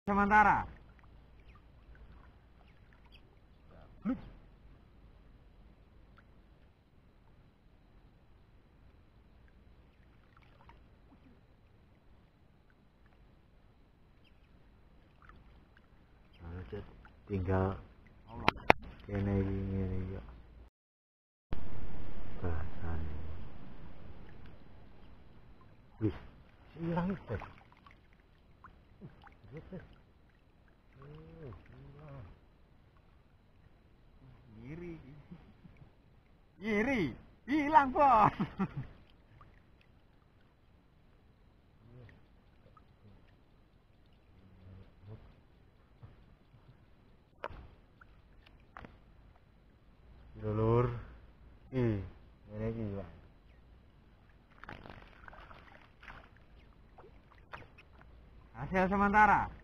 Sementara. Tinggal kene ini ya bahasane wis hilang itu Iri hilang bos. Lur ngene iki Pak. Hasil sementara.